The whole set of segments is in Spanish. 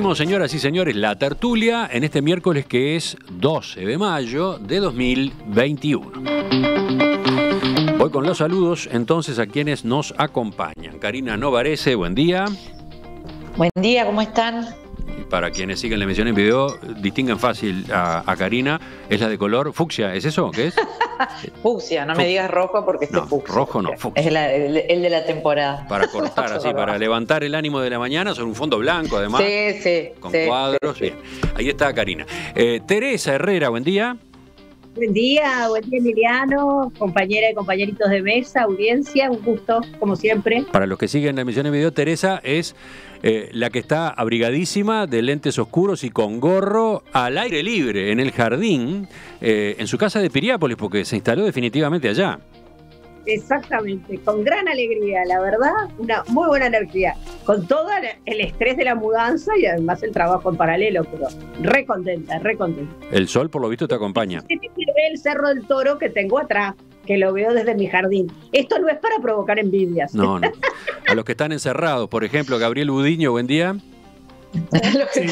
Abrimos, señoras y señores, la tertulia en este miércoles que es 12 de mayo de 2021. Voy con los saludos entonces a quienes nos acompañan. Karina Novarese, buen día. Buen día, ¿cómo están? Y para quienes siguen la emisión en video, distinguen fácil a Karina. Es la de color fucsia, ¿es eso? ¿Qué es? Fucsia, no me digas rojo porque no, es fucsia. Rojo no, fucsia. Es el de la temporada. Para cortar así, para levantar el ánimo de la mañana sobre un fondo blanco además. Sí. Con cuadros. Sí. Bien. Ahí está Karina. Teresa Herrera, buen día. Buen día Emiliano, compañera y compañeritos de mesa, audiencia, un gusto, como siempre. Para los que siguen la emisión en video, Teresa es la que está abrigadísima, de lentes oscuros y con gorro, al aire libre, en el jardín, en su casa de Piriápolis, porque se instaló definitivamente allá. Exactamente, con gran alegría, la verdad, una muy buena energía, con todo el estrés de la mudanza y además el trabajo en paralelo, pero re contenta. El sol, por lo visto, te acompaña. Se ve el Cerro del Toro que tengo atrás, que lo veo desde mi jardín. Esto no es para provocar envidias. No. A los que están encerrados, por ejemplo, Gabriel Udiño, buen día. Sí,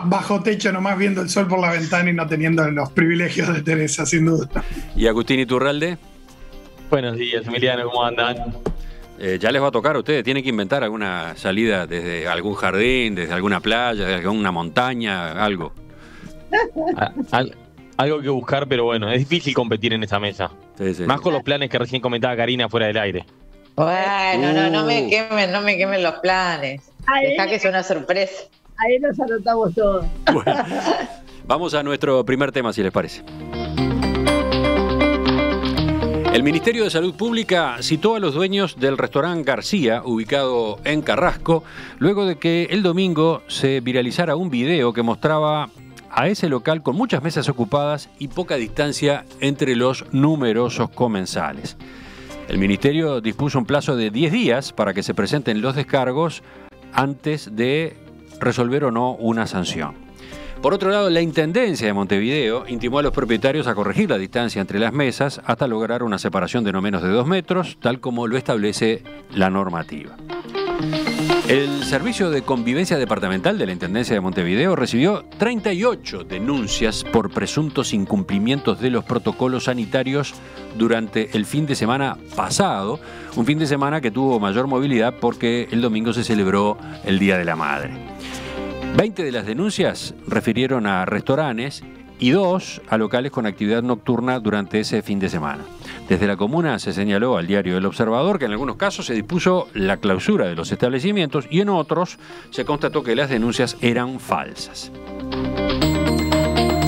bajo techo nomás viendo el sol por la ventana y no teniendo los privilegios de Teresa, sin duda. ¿Y Agustín Iturralde? Buenos días, Emiliano, ¿cómo andan? Ya les va a tocar a ustedes, tienen que inventar alguna salida desde algún jardín, desde alguna playa, desde alguna montaña, algo. Algo que buscar, pero bueno, es difícil competir en esa mesa. Sí. Más con los planes que recién comentaba Karina fuera del aire. Bueno, no me quemen los planes. Dejá que sea una sorpresa. Ahí nos anotamos todos. Bueno, vamos a nuestro primer tema, si les parece. El Ministerio de Salud Pública citó a los dueños del restaurante García, ubicado en Carrasco, luego de que el domingo se viralizara un video que mostraba a ese local con muchas mesas ocupadas y poca distancia entre los numerosos comensales. El Ministerio dispuso un plazo de 10 días para que se presenten los descargos antes de resolver o no una sanción. Por otro lado, la Intendencia de Montevideo intimó a los propietarios a corregir la distancia entre las mesas hasta lograr una separación de no menos de 2 metros, tal como lo establece la normativa. El Servicio de Convivencia Departamental de la Intendencia de Montevideo recibió 38 denuncias por presuntos incumplimientos de los protocolos sanitarios durante el fin de semana pasado, un fin de semana que tuvo mayor movilidad porque el domingo se celebró el Día de la Madre. 20 de las denuncias refirieron a restaurantes y 2 a locales con actividad nocturna durante ese fin de semana. Desde la comuna se señaló al diario El Observador que en algunos casos se dispuso la clausura de los establecimientos y en otros se constató que las denuncias eran falsas.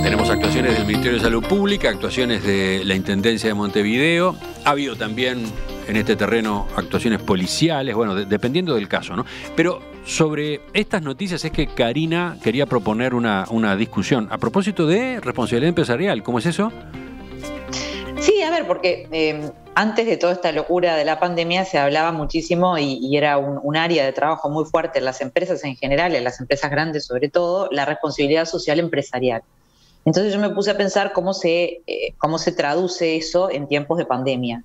Tenemos actuaciones del Ministerio de Salud Pública, actuaciones de la Intendencia de Montevideo. Ha habido también en este terreno actuaciones policiales, bueno, dependiendo del caso, ¿no? Pero sobre estas noticias es que Karina quería proponer una discusión a propósito de responsabilidad empresarial. ¿Cómo es eso? Sí, a ver, porque antes de toda esta locura de la pandemia se hablaba muchísimo y era un área de trabajo muy fuerte en las empresas en general, en las empresas grandes sobre todo, la responsabilidad social empresarial. Entonces yo me puse a pensar cómo se traduce eso en tiempos de pandemia.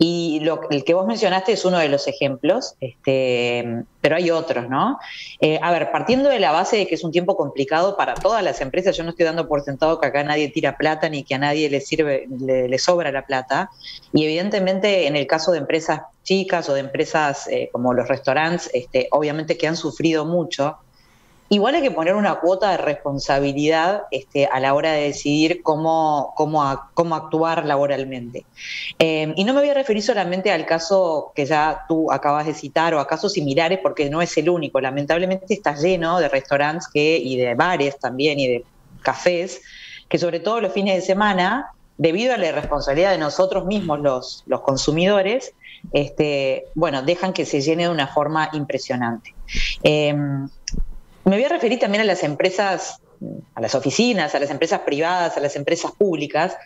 Y el que vos mencionaste es uno de los ejemplos, pero hay otros, ¿no? A ver, partiendo de la base de que es un tiempo complicado para todas las empresas, yo no estoy dando por sentado que acá nadie tira plata ni que a nadie le sobra la plata, y evidentemente en el caso de empresas chicas o de empresas como los restaurantes, obviamente que han sufrido mucho. Igual hay que poner una cuota de responsabilidad a la hora de decidir cómo actuar laboralmente. Y no me voy a referir solamente al caso que ya tú acabas de citar o a casos similares, porque no es el único. Lamentablemente está lleno de restaurantes y de bares también y de cafés, que sobre todo los fines de semana, debido a la irresponsabilidad de nosotros mismos, los consumidores, dejan que se llene de una forma impresionante. Me voy a referir también a las empresas, a las oficinas, a las empresas privadas, a las empresas públicas,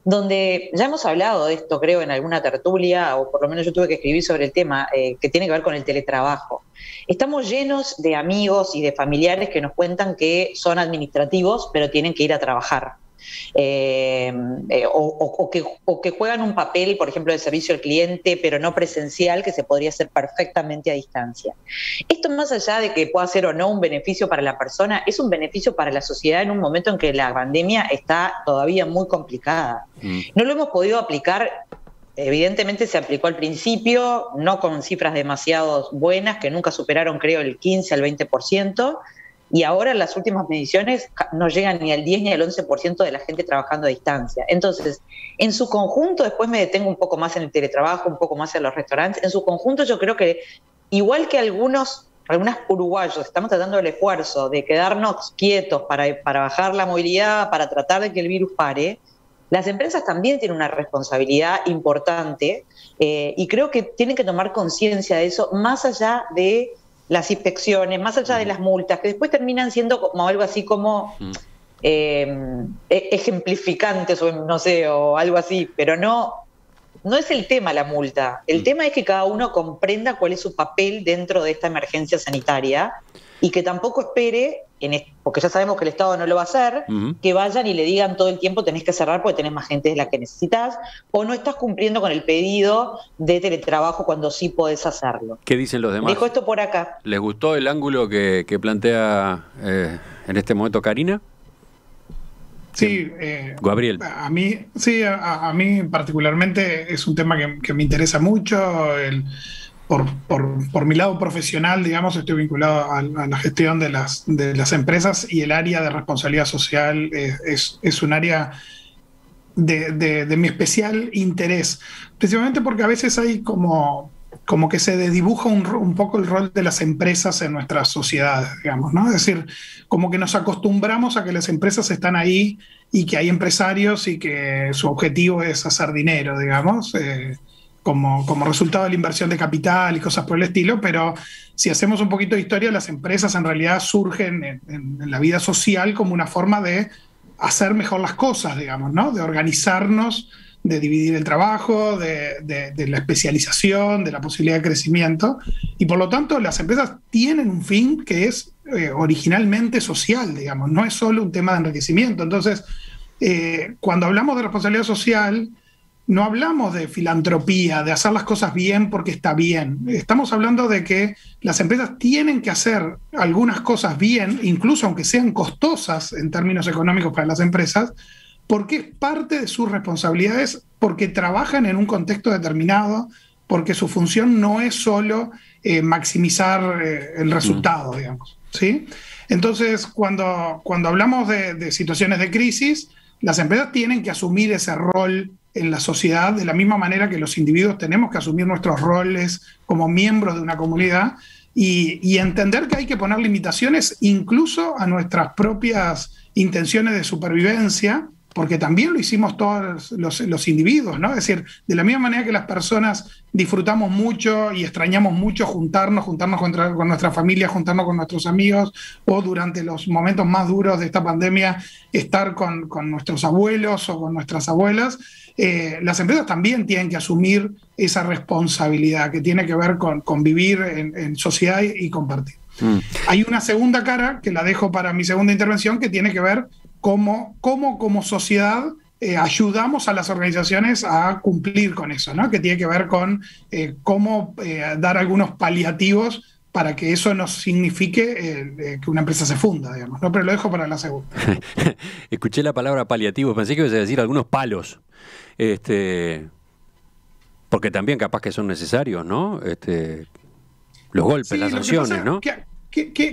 donde ya hemos hablado de esto, creo, en alguna tertulia, o por lo menos yo tuve que escribir sobre el tema, que tiene que ver con el teletrabajo. Estamos llenos de amigos y de familiares que nos cuentan que son administrativos, pero tienen que ir a trabajar. o que juegan un papel, por ejemplo, de servicio al cliente, pero no presencial, que se podría hacer perfectamente a distancia. Esto, más allá de que pueda ser o no un beneficio para la persona, es un beneficio para la sociedad en un momento en que la pandemia está todavía muy complicada. No lo hemos podido aplicar. Evidentemente se aplicó al principio, no con cifras demasiado buenas, que nunca superaron, creo, el 15 al 20%, y ahora en las últimas mediciones no llegan ni al 10 ni al 11% de la gente trabajando a distancia. Entonces, en su conjunto, después me detengo un poco más en el teletrabajo, un poco más en los restaurantes, en su conjunto yo creo que, igual que algunos uruguayos estamos tratando el esfuerzo de quedarnos quietos para bajar la movilidad, para tratar de que el virus pare, las empresas también tienen una responsabilidad importante y creo que tienen que tomar conciencia de eso, más allá de las inspecciones, más allá de las multas, que después terminan siendo como algo así como ejemplificantes o no sé, o algo así, pero no es el tema la multa. El tema es que cada uno comprenda cuál es su papel dentro de esta emergencia sanitaria y que tampoco espere, porque ya sabemos que el Estado no lo va a hacer, que vayan y le digan todo el tiempo tenés que cerrar porque tenés más gente de la que necesitas, o no estás cumpliendo con el pedido de teletrabajo cuando sí podés hacerlo. ¿Qué dicen los demás? Dejo esto por acá. ¿Les gustó el ángulo que plantea en este momento Karina? Sí, Gabriel. A mí particularmente es un tema que me interesa mucho. Por mi lado profesional, digamos, estoy vinculado a la gestión de las empresas, y el área de responsabilidad social es un área de mi especial interés, principalmente porque a veces hay como que se desdibuja un poco el rol de las empresas en nuestras sociedades, digamos, ¿no? Es decir, como que nos acostumbramos a que las empresas están ahí y que hay empresarios y que su objetivo es hacer dinero, digamos, como resultado de la inversión de capital y cosas por el estilo, pero si hacemos un poquito de historia, las empresas en realidad surgen en la vida social como una forma de hacer mejor las cosas, digamos, ¿no? De organizarnos, de dividir el trabajo, de la especialización, de la posibilidad de crecimiento, y por lo tanto las empresas tienen un fin que es originalmente social, digamos, no es solo un tema de enriquecimiento. Entonces, cuando hablamos de responsabilidad social, no hablamos de filantropía, de hacer las cosas bien porque está bien. Estamos hablando de que las empresas tienen que hacer algunas cosas bien, incluso aunque sean costosas en términos económicos para las empresas, porque es parte de sus responsabilidades, porque trabajan en un contexto determinado, porque su función no es solo maximizar el resultado, digamos, ¿sí? Entonces, cuando hablamos de situaciones de crisis, las empresas tienen que asumir ese rol en la sociedad de la misma manera que los individuos tenemos que asumir nuestros roles como miembros de una comunidad y entender que hay que poner limitaciones incluso a nuestras propias intenciones de supervivencia, porque también lo hicimos todos los individuos, ¿no? Es decir, de la misma manera que las personas disfrutamos mucho y extrañamos mucho juntarnos con nuestra familia, juntarnos con nuestros amigos, o durante los momentos más duros de esta pandemia, estar con nuestros abuelos o con nuestras abuelas, las empresas también tienen que asumir esa responsabilidad que tiene que ver con vivir en sociedad y compartir. Hay una segunda cara, que la dejo para mi segunda intervención, que tiene que ver cómo como sociedad ayudamos a las organizaciones a cumplir con eso, ¿no? Que tiene que ver con cómo dar algunos paliativos para que eso no signifique que una empresa se funda, digamos, ¿no? Pero lo dejo para la segunda. Escuché la palabra paliativos, pensé que ibas a decir algunos palos. Porque también capaz que son necesarios, ¿no? Los golpes, sí, las sanciones, ¿no? Que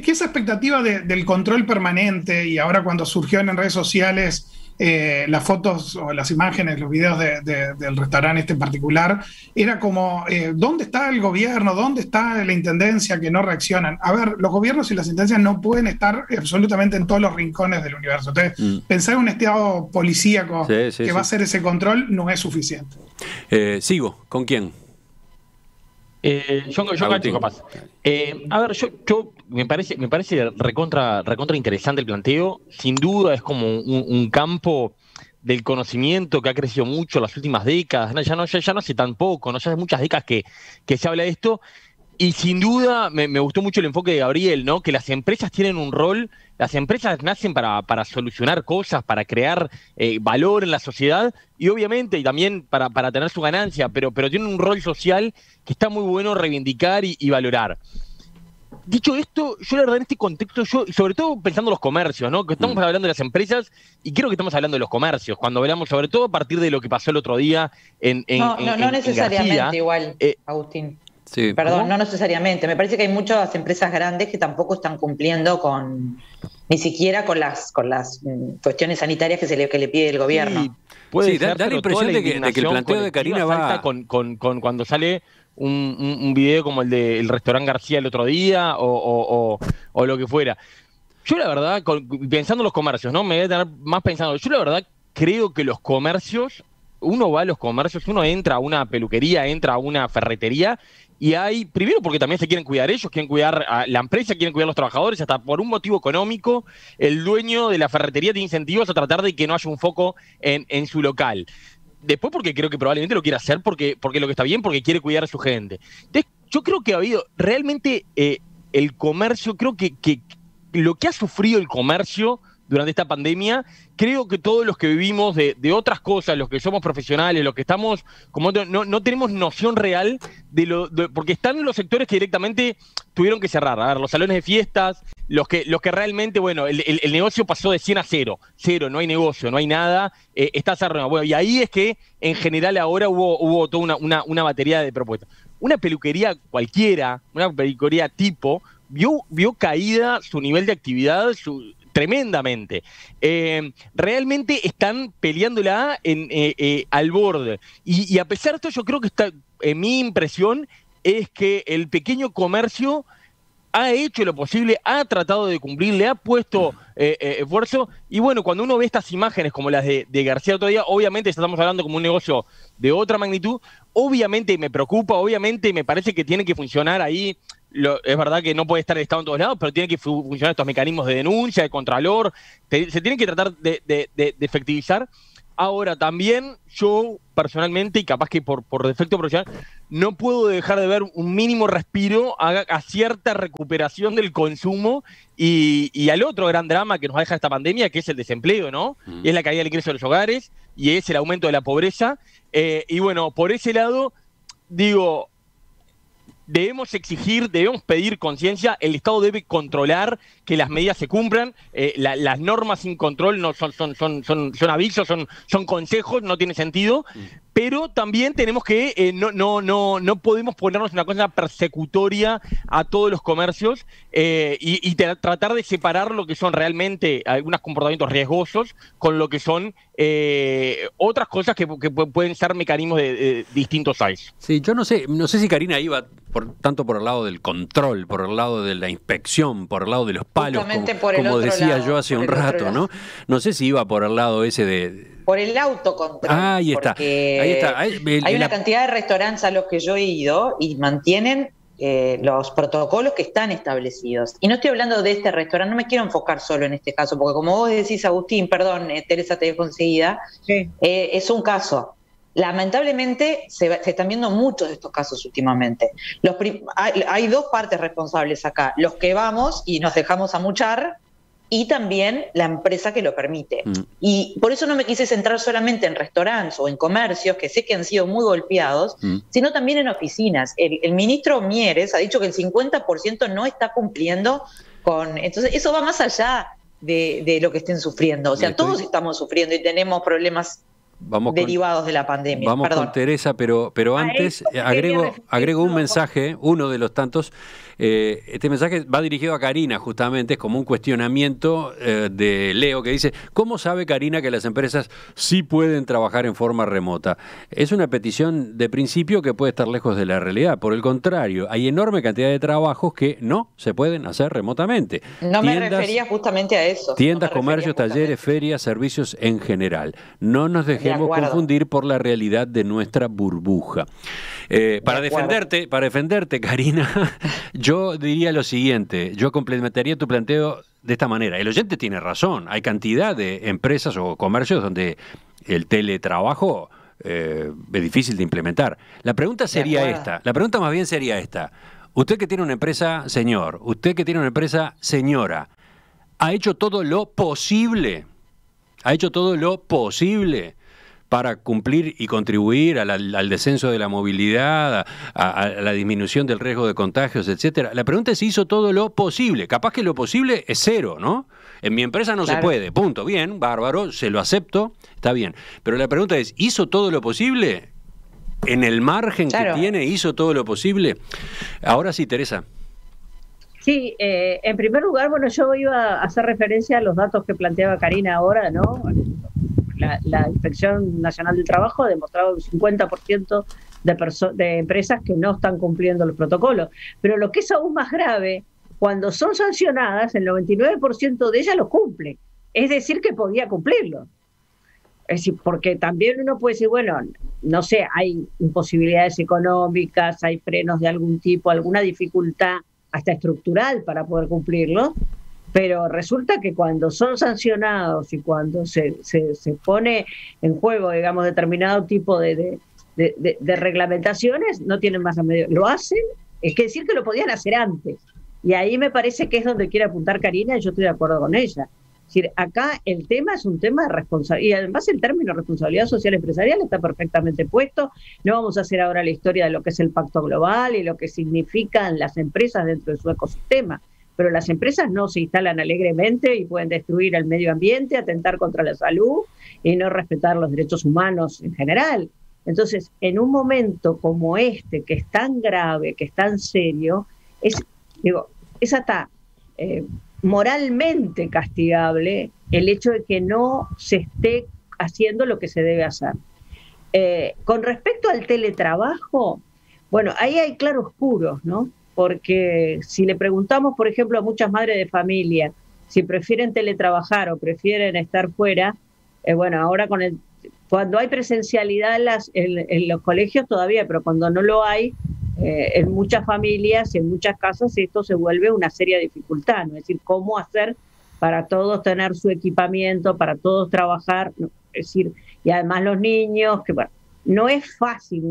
esa expectativa del control permanente, y ahora cuando surgió en redes sociales las fotos o las imágenes, los videos del restaurante en particular, era como, ¿dónde está el gobierno? ¿Dónde está la intendencia que no reaccionan? A ver, los gobiernos y las intendencias no pueden estar absolutamente en todos los rincones del universo. Entonces, pensar en un estado policíaco que va a hacer ese control no es suficiente. Sigo, ¿con quién? Yo cacho capaz. A ver, yo me parece recontra interesante el planteo. Sin duda es como un campo del conocimiento que ha crecido mucho en las últimas décadas. Ya no hace tan poco, ¿no? Ya hace muchas décadas que se habla de esto. Y sin duda me gustó mucho el enfoque de Gabriel, ¿no? Que las empresas tienen un rol, las empresas nacen para solucionar cosas, para crear valor en la sociedad y obviamente y también para tener su ganancia, pero tienen un rol social que está muy bueno reivindicar y valorar. Dicho esto, yo la verdad en este contexto, yo sobre todo pensando en los comercios, ¿no? Que estamos hablando de las empresas y creo que estamos hablando de los comercios, cuando hablamos sobre todo a partir de lo que pasó el otro día no necesariamente García. igual, Agustín. Sí. Perdón, ¿Cómo? no necesariamente. Me parece que hay muchas empresas grandes que tampoco están cumpliendo ni siquiera con las cuestiones sanitarias que le pide el gobierno. Sí, puede Sí, ser, da la pero impresión toda la de que el indignación planteo de Karina colectiva va... salta con cuando sale un video como el del restaurante García el otro día o lo que fuera. Yo la verdad, pensando en los comercios, ¿no? Me voy a tener más pensando. Yo la verdad creo que los comercios, uno va a los comercios, uno entra a una peluquería, entra a una ferretería y hay, primero porque también se quieren cuidar ellos, quieren cuidar a la empresa, quieren cuidar a los trabajadores, hasta por un motivo económico, el dueño de la ferretería tiene incentivos a tratar de que no haya un foco en su local. Después porque creo que probablemente lo quiere hacer porque lo que está bien, porque quiere cuidar a su gente. Entonces, yo creo que ha habido realmente el comercio, creo que lo que ha sufrido el comercio durante esta pandemia, creo que todos los que vivimos de otras cosas, los que somos profesionales, los que estamos, como no tenemos noción real porque están los sectores que directamente tuvieron que cerrar. A ver, los salones de fiestas, los que realmente, bueno, el negocio pasó de 100 a 0. Cero, no hay negocio, no hay nada, está cerrado. Bueno, y ahí es que en general ahora hubo toda una batería de propuestas. Una peluquería cualquiera, una peluquería tipo, vio caída su nivel de actividad, tremendamente. Realmente están peleándola al borde. Y a pesar de esto, yo creo que mi impresión es que el pequeño comercio ha hecho lo posible, ha tratado de cumplir, le ha puesto esfuerzo. Y bueno, cuando uno ve estas imágenes como las de García otro día, obviamente estamos hablando como un negocio de otra magnitud. Obviamente me preocupa, obviamente me parece que tiene que funcionar ahí. Es verdad que no puede estar el Estado en todos lados, pero tienen que funcionar estos mecanismos de denuncia, de contralor, se tienen que tratar de efectivizar. Ahora, también yo personalmente, y capaz que por defecto profesional, no puedo dejar de ver un mínimo respiro a cierta recuperación del consumo y al otro gran drama que nos deja esta pandemia, que es el desempleo, ¿no? Y es la caída del ingreso de los hogares y es el aumento de la pobreza. Y bueno, por ese lado, digo... Debemos exigir, debemos pedir conciencia, el Estado debe controlar que las medidas se cumplan, las normas sin control no son avisos, son consejos, no tiene sentido, pero también tenemos que, no podemos ponernos una cosa persecutoria a todos los comercios y tratar de separar lo que son realmente algunos comportamientos riesgosos con lo que son otras cosas que pueden ser mecanismos de distintos size. Sí, yo no sé si Karina iba tanto por el lado del control, por el lado de la inspección, por el lado de los palos, como decía yo hace un rato, ¿no? No sé si iba por el lado ese de... Por el autocontrol. Ahí está. Hay una cantidad de restaurantes a los que yo he ido y mantienen los protocolos que están establecidos. Y no estoy hablando de este restaurante, no me quiero enfocar solo en este caso, porque como vos decís, Agustín, perdón, Teresa, te dejo enseguida, sí. Es un caso. Lamentablemente se están viendo muchos de estos casos últimamente. Hay dos partes responsables acá, los que vamos y nos dejamos amuchar y también la empresa que lo permite. Y por eso no me quise centrar solamente en restaurantes o en comercios, que sé que han sido muy golpeados, sino también en oficinas. El ministro Mieres ha dicho que el 50% no está cumpliendo con... Entonces eso va más allá de lo que estén sufriendo. O sea, todos estamos sufriendo y tenemos problemas derivados de la pandemia. Vamos con Teresa, pero antes agrego un mensaje, uno de los tantos. Este mensaje va dirigido a Karina, justamente, es como un cuestionamiento de Leo que dice: ¿cómo sabe Karina que las empresas sí pueden trabajar en forma remota? Es una petición de principio que puede estar lejos de la realidad. Por el contrario, hay enorme cantidad de trabajos que no se pueden hacer remotamente. Me refería justamente a eso. Tiendas, comercios, talleres, ferias, servicios en general. No nos dejemos confundir por la realidad de nuestra burbuja. Para defenderte, Karina, yo diría lo siguiente, yo complementaría tu planteo de esta manera. El oyente tiene razón, hay cantidad de empresas o comercios donde el teletrabajo es difícil de implementar. La pregunta más bien sería esta. Usted que tiene una empresa, señor, usted que tiene una empresa, señora, ¿ha hecho todo lo posible? ¿Ha hecho todo lo posible para cumplir y contribuir al descenso de la movilidad, a la disminución del riesgo de contagios, etcétera? La pregunta es si hizo todo lo posible. Capaz que lo posible es cero, ¿no? En mi empresa no se puede, punto. Bien, bárbaro, se lo acepto, está bien. Pero la pregunta es, ¿hizo todo lo posible? ¿En el margen que tiene, hizo todo lo posible? Ahora sí, Teresa. Sí, en primer lugar, bueno, yo iba a hacer referencia a los datos que planteaba Karina ahora, ¿no? La Inspección Nacional del Trabajo ha demostrado un 50% de empresas que no están cumpliendo los protocolos. Pero lo que es aún más grave, cuando son sancionadas, el 99% de ellas los cumple. Es decir, que podía cumplirlo. Es decir, porque también uno puede decir, bueno, no sé, hay imposibilidades económicas, hay frenos de algún tipo, alguna dificultad hasta estructural para poder cumplirlo, pero resulta que cuando son sancionados y cuando se pone en juego, digamos, determinado tipo de reglamentaciones, no tienen más remedio. Lo hacen, es que decir que lo podían hacer antes. Y ahí me parece que es donde quiere apuntar Karina, y yo estoy de acuerdo con ella. Es decir, acá el tema es un tema de responsabilidad, y además el término responsabilidad social empresarial está perfectamente puesto. No vamos a hacer ahora la historia de lo que es el pacto global y lo que significan las empresas dentro de su ecosistema, pero las empresas no se instalan alegremente y pueden destruir el medio ambiente, atentar contra la salud y no respetar los derechos humanos en general. Entonces, en un momento como este, que es tan grave, que es tan serio, es hasta moralmente castigable el hecho de que no se esté haciendo lo que se debe hacer. Con respecto al teletrabajo, bueno, ahí hay claroscuros, ¿no? Porque si le preguntamos, por ejemplo, a muchas madres de familia si prefieren teletrabajar o prefieren estar fuera, bueno, ahora cuando hay presencialidad en los colegios todavía, pero cuando no lo hay, en muchas familias, en muchas casas, esto se vuelve una seria dificultad, ¿no? Es decir, cómo hacer para todos tener su equipamiento, para todos trabajar, ¿no? Es decir, y además los niños, que bueno, no es fácil,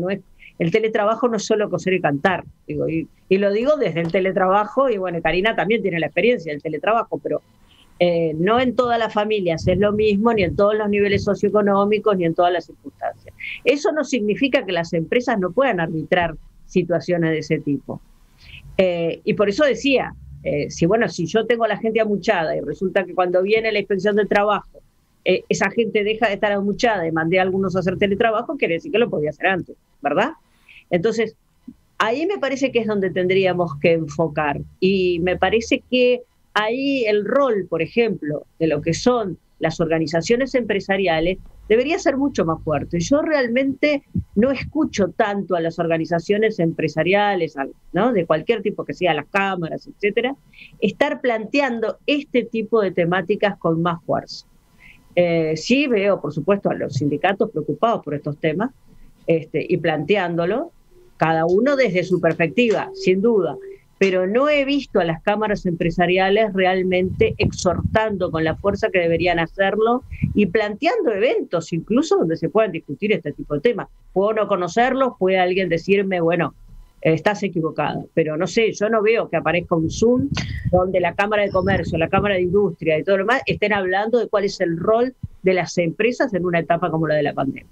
el teletrabajo no es solo coser y cantar, digo, y lo digo desde el teletrabajo, y bueno, Karina también tiene la experiencia del teletrabajo, pero no en todas las familias es lo mismo, ni en todos los niveles socioeconómicos, ni en todas las circunstancias. Eso no significa que las empresas no puedan arbitrar situaciones de ese tipo. Y por eso decía, si yo tengo a la gente amuchada y resulta que cuando viene la inspección del trabajo, esa gente deja de estar amuchada y mandé a algunos a hacer teletrabajo, quiere decir que lo podía hacer antes, ¿verdad? Entonces, ahí me parece que es donde tendríamos que enfocar. Y me parece que ahí el rol, por ejemplo, de lo que son las organizaciones empresariales, debería ser mucho más fuerte. Yo realmente no escucho tanto a las organizaciones empresariales, ¿no? De cualquier tipo que sea, las cámaras, etcétera, estar planteando este tipo de temáticas con más fuerza. Sí veo, por supuesto, a los sindicatos preocupados por estos temas y planteándolo, cada uno desde su perspectiva, sin duda, pero no he visto a las cámaras empresariales realmente exhortando con la fuerza que deberían hacerlo y planteando eventos incluso donde se puedan discutir este tipo de temas. Puedo no conocerlos, puede alguien decirme, bueno, estás equivocado, pero no sé, yo no veo que aparezca un Zoom donde la Cámara de Comercio, la Cámara de Industria y todo lo demás estén hablando de cuál es el rol de las empresas en una etapa como la de la pandemia.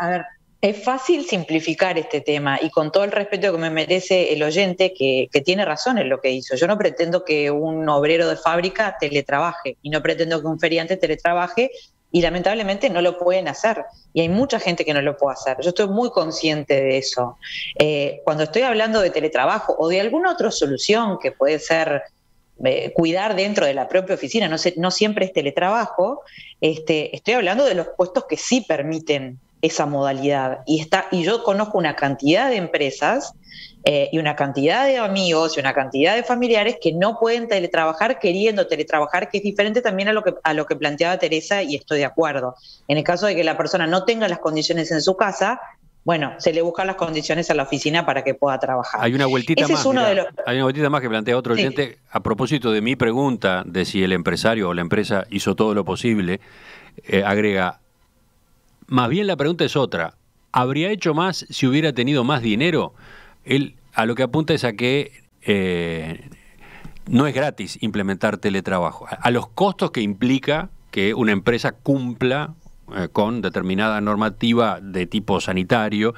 A ver, es fácil simplificar este tema y con todo el respeto que me merece el oyente, que tiene razón en lo que hizo. Yo no pretendo que un obrero de fábrica teletrabaje y no pretendo que un feriante teletrabaje y lamentablemente no lo pueden hacer. Y hay mucha gente que no lo puede hacer. Yo estoy muy consciente de eso. Cuando estoy hablando de teletrabajo o de alguna otra solución que puede ser cuidar dentro de la propia oficina, no siempre es teletrabajo, estoy hablando de los puestos que sí permiten esa modalidad. Y yo conozco una cantidad de empresas y una cantidad de amigos y una cantidad de familiares que no pueden teletrabajar queriendo teletrabajar, que es diferente también a lo que planteaba Teresa, y estoy de acuerdo. En el caso de que la persona no tenga las condiciones en su casa, bueno, se le buscan las condiciones a la oficina para que pueda trabajar. Hay una vueltita más. Hay una vueltita más que plantea otro oyente a propósito de mi pregunta de si el empresario o la empresa hizo todo lo posible. Agrega, más bien la pregunta es otra. ¿Habría hecho más si hubiera tenido más dinero? Él a lo que apunta es a que no es gratis implementar teletrabajo, a los costos que implica que una empresa cumpla con determinada normativa de tipo sanitario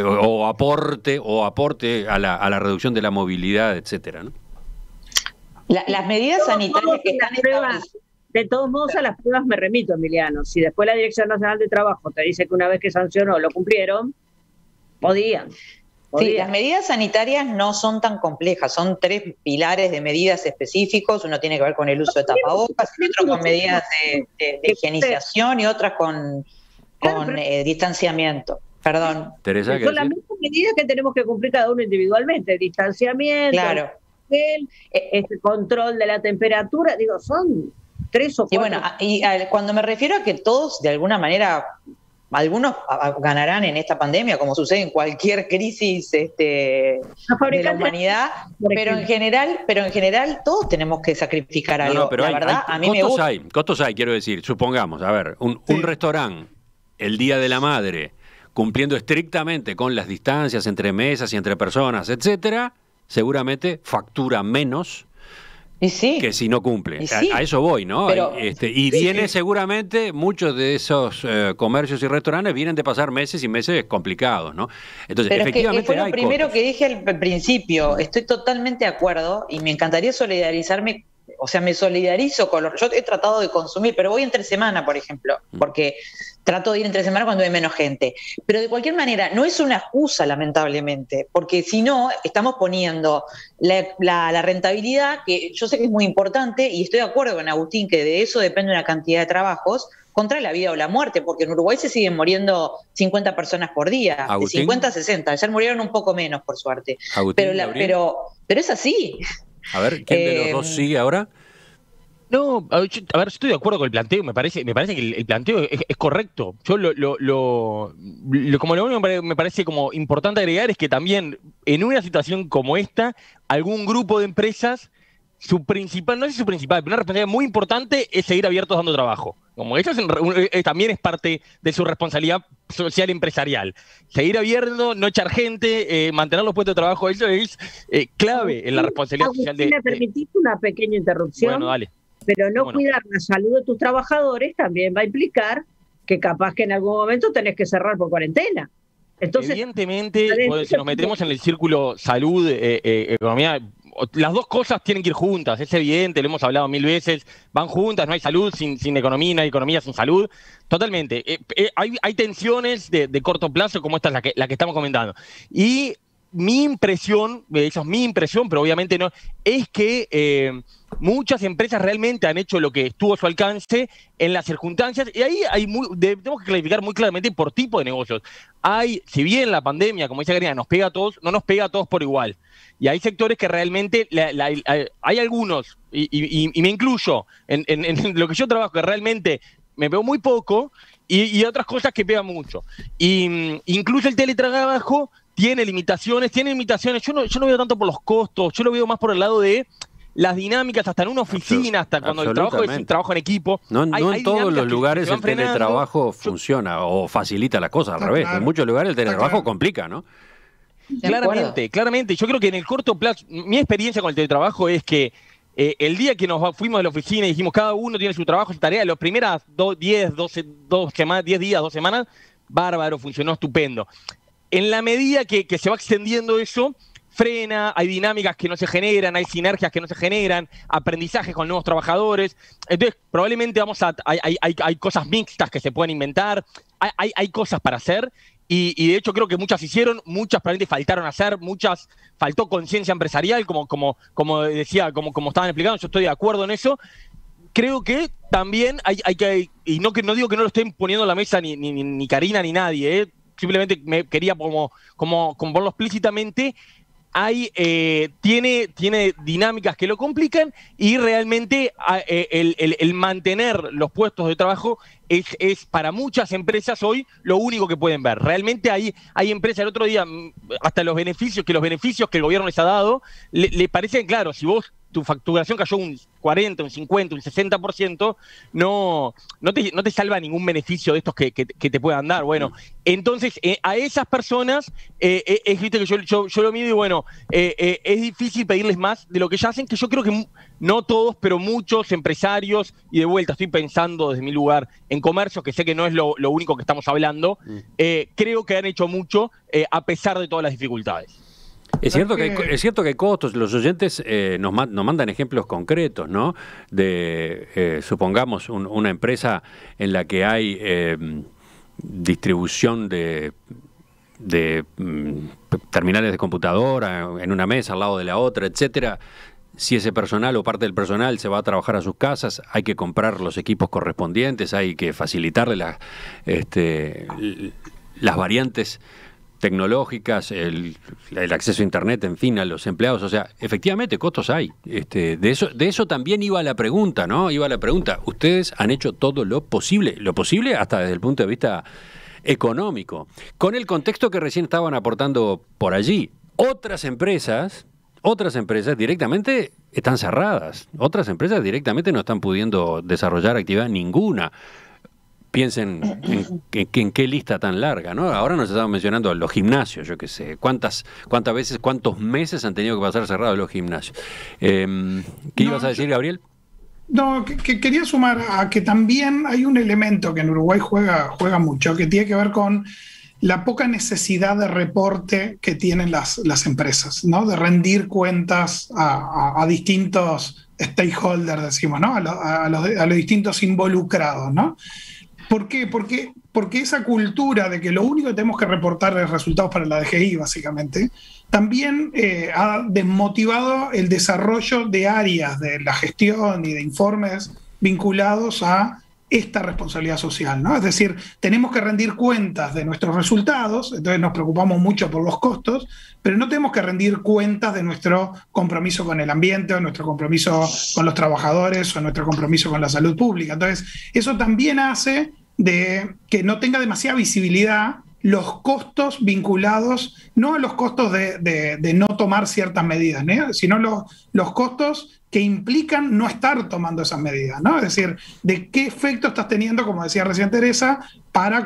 o aporte a la reducción de la movilidad, etcétera, ¿no? Las medidas sanitarias que están establecidas. De todos modos, a las pruebas me remito, Emiliano. Si después la Dirección Nacional de Trabajo te dice que una vez que sancionó lo cumplieron, podían. Sí, las medidas sanitarias no son tan complejas, son 3 pilares de medidas específicos, uno tiene que ver con el uso de tapabocas, otro con medidas de higienización y otras con distanciamiento. Perdón. Teresa, son las mismas medidas que tenemos que cumplir cada uno individualmente, distanciamiento, claro. Control de la temperatura, digo, son 3 o 4. Y bueno, cuando me refiero a que todos de alguna manera... Algunos ganarán en esta pandemia, como sucede en cualquier crisis de la humanidad, pero en general todos tenemos que sacrificar algo. No, pero la verdad, a mí me gusta. Costos hay, quiero decir, supongamos, a ver, un restaurante, el Día de la Madre, cumpliendo estrictamente con las distancias entre mesas y entre personas, etcétera, seguramente factura menos que si no cumple. A eso voy, ¿no? Pero, viene seguramente, muchos de esos comercios y restaurantes vienen de pasar meses y meses complicados, ¿no? Entonces, pero efectivamente fue lo primero costos. que dije al principio. Estoy totalmente de acuerdo y me encantaría solidarizarme. O sea, me solidarizo con yo he tratado de consumir, pero voy entre semana, por ejemplo, porque trato de ir entre semana cuando hay menos gente. Pero de cualquier manera, no es una excusa, lamentablemente, porque si no, estamos poniendo la rentabilidad, que yo sé que es muy importante, y estoy de acuerdo con Agustín, que de eso depende una cantidad de trabajos, contra la vida o la muerte, porque en Uruguay se siguen muriendo 50 personas por día, ¿Agustín? De 50 a 60, ayer murieron un poco menos, por suerte. Agustín, pero es así. A ver, ¿quién de los dos sigue ahora? No, a ver, yo estoy de acuerdo con el planteo, me parece que el planteo es correcto. Yo como lo único que me parece como importante agregar es que también en una situación como esta, algún grupo de empresas, su principal, no sé si su principal, pero una responsabilidad muy importante es seguir abiertos dando trabajo. Como eso también es parte de su responsabilidad social empresarial. Seguir abierto, no echar gente, mantener los puestos de trabajo, eso es clave en la responsabilidad social de... ¿Me permitís una pequeña interrupción? Bueno, dale. Pero no cuidar la salud de tus trabajadores también va a implicar que capaz que en algún momento tenés que cerrar por cuarentena. Entonces, evidentemente, si nos metemos en el círculo salud, economía, las dos cosas tienen que ir juntas, es evidente, lo hemos hablado 1000 veces, van juntas, no hay salud sin economía, no hay economía sin salud, totalmente. Hay tensiones de corto plazo como esta es la que estamos comentando. Y mi impresión, esa es mi impresión, pero obviamente no, es que muchas empresas realmente han hecho lo que estuvo a su alcance en las circunstancias, y ahí tenemos que clarificar muy claramente por tipo de negocios. Si bien la pandemia, como dice Karina, nos pega a todos, no nos pega a todos por igual. Y hay sectores que realmente, hay algunos, y me incluyo, en lo que yo trabajo, que realmente me veo muy poco, y otras cosas que pegan mucho. Y incluso el teletrabajo tiene limitaciones. Yo no veo tanto por los costos, yo lo veo más por el lado de las dinámicas, hasta en una oficina, hasta cuando el trabajo es un trabajo en equipo. No en todos los lugares el teletrabajo funciona o facilita la cosa, al revés. En muchos lugares el teletrabajo complica, ¿no? Claramente. Yo creo que en el corto plazo, mi experiencia con el teletrabajo es que el día que nos fuimos de la oficina y dijimos cada uno tiene su trabajo, su tarea, las primeras 10 días, 2 semanas, bárbaro, funcionó estupendo. En la medida que se va extendiendo eso, frena, hay dinámicas que no se generan, hay sinergias que no se generan, aprendizajes con nuevos trabajadores. Entonces, probablemente hay cosas mixtas que se pueden inventar, hay cosas para hacer, y de hecho creo que muchas hicieron, muchas probablemente faltaron hacer, muchas faltó conciencia empresarial, como decía, como estaban explicando, yo estoy de acuerdo en eso. Creo que también hay que, y no digo que no lo estén poniendo en la mesa ni Karina ni nadie, simplemente me quería como verlo explícitamente, tiene dinámicas que lo complican, y realmente el mantener los puestos de trabajo es para muchas empresas hoy lo único que pueden ver. Realmente hay empresas, el otro día, hasta los beneficios que el gobierno les ha dado, le parecen claros. Si vos tu facturación cayó un 40, un 50, un 60%, no te salva ningún beneficio de estos que te puedan dar. Bueno, entonces a esas personas viste que yo lo mido y bueno, es difícil pedirles más de lo que ya hacen, que yo creo que no todos, pero muchos empresarios, y de vuelta estoy pensando desde mi lugar en comercios, que sé que no es lo único que estamos hablando, creo que han hecho mucho a pesar de todas las dificultades. Es cierto que hay costos. Los oyentes nos mandan ejemplos concretos, ¿no? De, supongamos, una empresa en la que hay distribución de terminales de computadora en una mesa al lado de la otra, etcétera. Si ese personal o parte del personal se va a trabajar a sus casas, hay que comprar los equipos correspondientes, hay que facilitarle las variantes tecnológicas, el acceso a internet, en fin, a los empleados. O sea, efectivamente, costos hay. De eso también iba la pregunta, ¿no? Iba la pregunta. Ustedes han hecho todo lo posible hasta desde el punto de vista económico, con el contexto que recién estaban aportando por allí. Otras empresas directamente están cerradas. Otras empresas directamente no están pudiendo desarrollar actividad ninguna. Piensen en qué lista tan larga, ¿no? Ahora nos estamos mencionando los gimnasios, yo qué sé. ¿Cuántas veces, cuántos meses han tenido que pasar cerrados los gimnasios? ¿Qué ibas a decir, Gabriel? No, que quería sumar a que también hay un elemento que en Uruguay juega mucho, que tiene que ver con la poca necesidad de reporte que tienen las empresas, ¿no? De rendir cuentas a distintos stakeholders, decimos, ¿no? A los distintos involucrados, ¿no? ¿Por qué? Porque esa cultura de que lo único que tenemos que reportar es resultados para la DGI, básicamente, también ha desmotivado el desarrollo de áreas de la gestión y de informes vinculados a esta responsabilidad social, ¿no? Es decir, tenemos que rendir cuentas de nuestros resultados, entonces nos preocupamos mucho por los costos, pero no tenemos que rendir cuentas de nuestro compromiso con el ambiente, o nuestro compromiso con los trabajadores, o nuestro compromiso con la salud pública. Entonces, eso también hace de que no tenga demasiada visibilidad los costos vinculados, no a los costos de no tomar ciertas medidas, ¿no? Sino los costos que implican no estar tomando esas medidas, ¿no? Es decir, de qué efecto estás teniendo, como decía recién Teresa,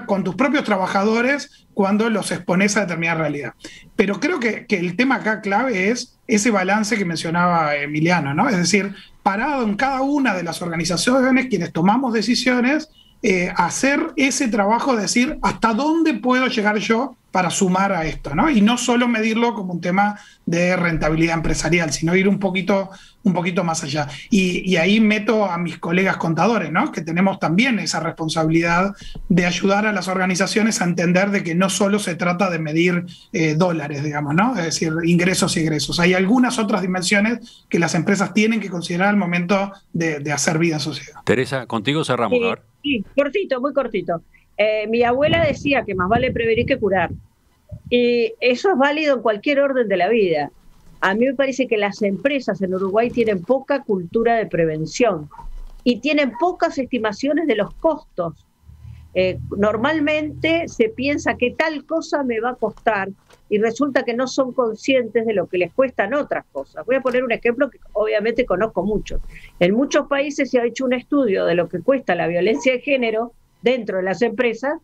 con tus propios trabajadores cuando los expones a determinada realidad. Pero creo que el tema acá clave es ese balance que mencionaba Emiliano, ¿no? Es decir, parado en cada una de las organizaciones, quienes tomamos decisiones, hacer ese trabajo de decir hasta dónde puedo llegar yo para sumar a esto, ¿no? Y no solo medirlo como un tema de rentabilidad empresarial, sino ir un poquito más allá. Y ahí meto a mis colegas contadores, ¿no? Que tenemos también esa responsabilidad de ayudar a las organizaciones a entender de que no solo se trata de medir dólares, digamos, ¿no? Es decir, ingresos y egresos. Hay algunas otras dimensiones que las empresas tienen que considerar al momento de hacer vida en sociedad. Teresa, contigo cerramos, ¿no? Sí, cortito, muy cortito. Mi abuela decía que más vale prevenir que curar. Y eso es válido en cualquier orden de la vida. A mí me parece que las empresas en Uruguay tienen poca cultura de prevención y tienen pocas estimaciones de los costos. Normalmente se piensa que tal cosa me va a costar y resulta que no son conscientes de lo que les cuestan otras cosas. Voy a poner un ejemplo que obviamente conozco mucho. En muchos países se ha hecho un estudio de lo que cuesta la violencia de género dentro de las empresas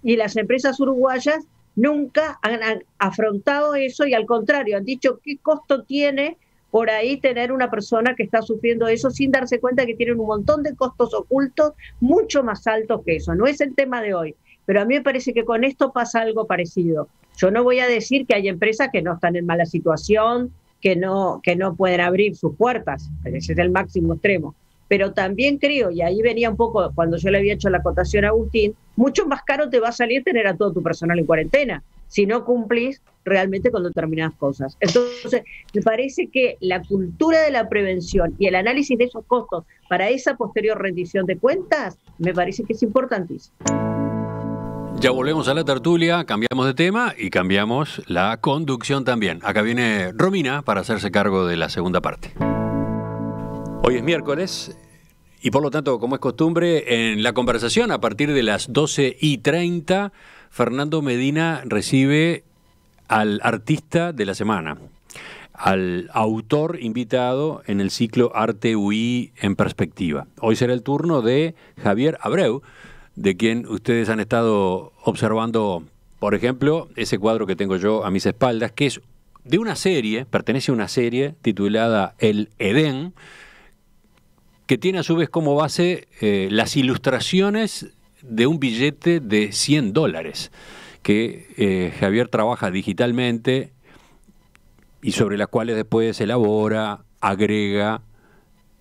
y las empresas uruguayas nunca han afrontado eso y al contrario han dicho qué costo tiene por ahí tener una persona que está sufriendo eso sin darse cuenta que tienen un montón de costos ocultos mucho más altos que eso. No es el tema de hoy, pero a mí me parece que con esto pasa algo parecido. Yo no voy a decir que hay empresas que no están en mala situación, que no pueden abrir sus puertas, ese es el máximo extremo. Pero también creo, y ahí venía un poco cuando yo le había hecho la acotación a Agustín, mucho más caro te va a salir tener a todo tu personal en cuarentena, si no cumplís realmente con determinadas cosas. Entonces, me parece que la cultura de la prevención y el análisis de esos costos para esa posterior rendición de cuentas, me parece que es importantísimo. Ya volvemos a la tertulia, cambiamos de tema y cambiamos la conducción también. Acá viene Romina para hacerse cargo de la segunda parte. Hoy es miércoles y por lo tanto, como es costumbre, en la conversación a partir de las 12:30, Fernando Medina recibe al artista de la semana. al autor invitado en el ciclo Arte UI en Perspectiva. Hoy será el turno de Javier Abreu, de quien ustedes han estado observando, por ejemplo, ese cuadro que tengo yo a mis espaldas, que es de una serie, pertenece a una serie titulada El Edén, que tiene a su vez como base las ilustraciones de un billete de $100, que Javier trabaja digitalmente y sobre las cuales después elabora, agrega,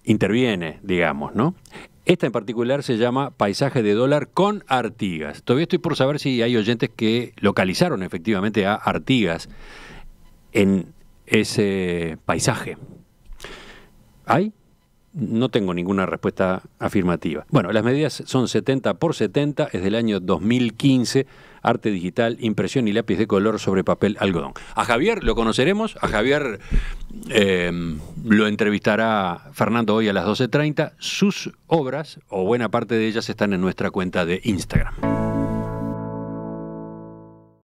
interviene, digamos, ¿no? Esta en particular se llama Paisaje de dólar con Artigas. Todavía estoy por saber si hay oyentes que localizaron efectivamente a Artigas en ese paisaje. ¿Hay? No tengo ninguna respuesta afirmativa. Bueno, las medidas son 70 por 70, es del año 2015, arte digital, impresión y lápiz de color sobre papel algodón. A Javier lo conoceremos, a Javier lo entrevistará Fernando hoy a las 12:30. Sus obras, o buena parte de ellas, están en nuestra cuenta de Instagram.